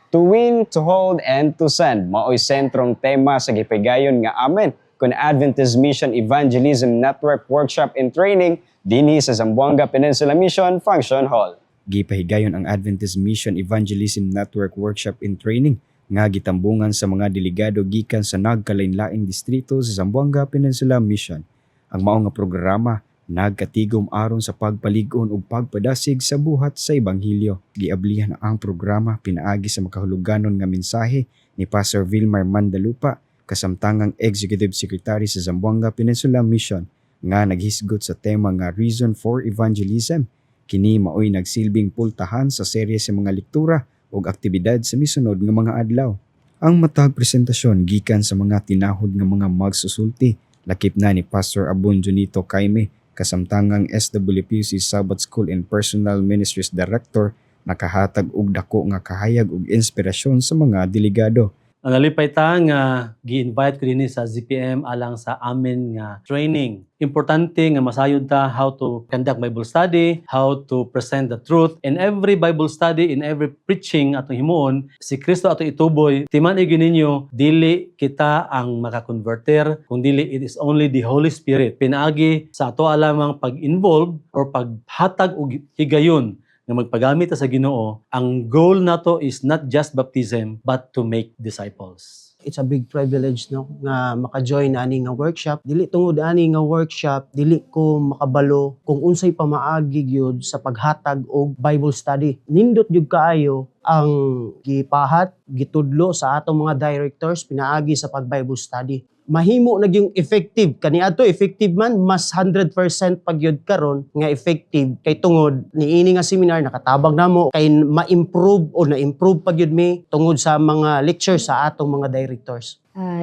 To win, to hold, and to send. Mao'y sentrong tema sa gipahigayon nga amen kun Adventist Mission Evangelism Network Workshop and Training dinhi sa Zamboanga Peninsula Mission Function Hall. Gipahigayon ang Adventist Mission Evangelism Network Workshop and Training nga gitambungan sa mga delegado gikan sa nagkalain-laing distrito sa Zamboanga Peninsula Mission. Ang mao nga programa nagkatigom aron sa pagpalig-on ug pagpadasig sa buhat sa Ebanghelyo. Giablihan ang programa pinaagi sa makahuluganon nga mensahe ni Pastor Vilmar Mandalupa, kasamtangang Executive Secretary sa Zamboanga Peninsula Mission, nga naghisgot sa tema nga Reason for Evangelism. Kini maoy nagsilbing pultahan sa serye sa mga lektura ug aktibidad sa misunod nga mga adlaw. Ang matag presentasyon gikan sa mga tinahod nga mga magsusulti, lakip na ni Pastor Abon Junito Kaime, kasamtangang SWPC Sabbath School and Personal Ministries Director, nakahatag og dako nga kahayag ug inspirasyon sa mga delegado. Ang nalipay ta nga gi-invite ko dinhi sa ZPM alang sa amin nga training. Importante nga masayod ta how to conduct Bible study, how to present the truth. In every Bible study, in every preaching atong himuon, si Kristo ato ituboy, timan igin ninyo, dili kita ang makakonverter, kung dili it is only the Holy Spirit. Pinaagi sa ato alamang pag-involve or paghatag og higayon nga magpagamit sa Ginoo, ang goal nato is not just baptism but to make disciples. It's a big privilege no nga maka-join ani nga workshop. Dili tungod ani nga workshop, dili ko makabalo kung unsay pamaagi gyud sa paghatag og Bible study. Nindot gyud kaayo ang gipahat, gitudlo sa atong mga directors pinaagi sa pag-Bible study. Mahimo nagyong effective kaniadto effective man mas 100% pagyud karon nga effective kay tungod niini nga seminar nakatabang namo kay ma-improve o na-improve pagyud mi tungod sa mga lecture sa atong mga directors.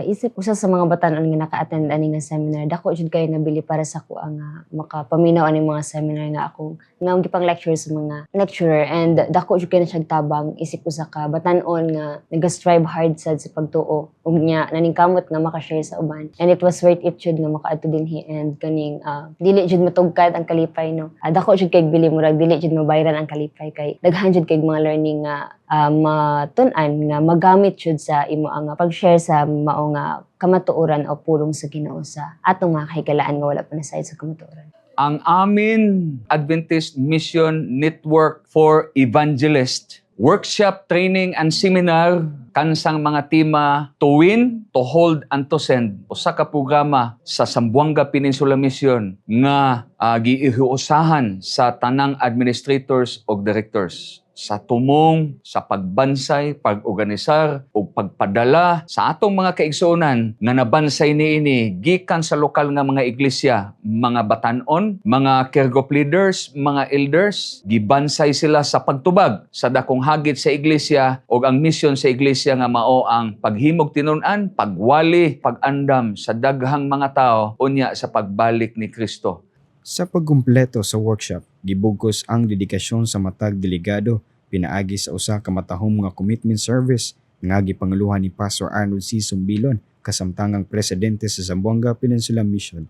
Isip usa sa mga batan-on nga naka-attend ani nga seminar, dako jud kay nabili para sa ko ang makapaminaw ani mga seminar nga akong nga gipang lecture sa mga lecturer, and dako jud kay na siya tabang isip usa ka batan-on nga nag-strive hard sad sa pagtuo ug nya naningkamot nga maka-share sa uban, and it was worth it jud nga makaadto dinhi, and kaning dili jud matugkad ang kalipay no. Dako jud kay bili murag dili jud mabayran ang kalipay kay daghan jud kay mga learning nga matun-an nga magamit jud sa imo ang pag-share sa mao nga kamatuoran o pulong sa Ginoo sa atong mga kahikalaan nga wala pa nasayod sa kamatuoran. Ang amin Adventist Mission Network for Evangelists workshop, training, and seminar kansang mga tema to win, to hold, and to send. Usa ka programa sa Zamboanga Peninsula Mission nga giihuusahan sa tanang administrators o directors sa tumong, sa pagbansay, pag-organisar o pagpadala sa atong mga kaigsuonan nga nabansay niini gikan sa lokal nga mga iglesia, mga batanon, mga care group leaders, mga elders, gibansay sila sa pagtubag sa dakong hagit sa iglesia o ang mission sa iglesia nga mao ang paghimog tinun-an, pagwali, pag-andam sa daghang mga tao unya sa pagbalik ni Kristo. Sa pagkumpleto sa workshop, gibugkos ang dedikasyon sa matag delegado pinaagi sa usa ka matahong nga commitment service nga gipangaluhan ni Pastor Arnold C. Sumbilon, kasamtangang presidente sa Zamboanga Peninsula Mission.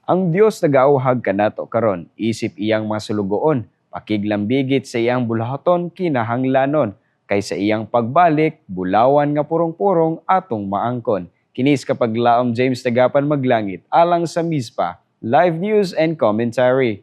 Ang Dios nagauhag kanato karon, isip iyang masulugoon, pakiglambigit sa iyang bulahaton kinahanglanon, kay sa iyang pagbalik bulawan nga purong-purong atong maangkon. Kinis kapag laom James Tagapan Maglangit alang sa MISPA Live News and Commentary.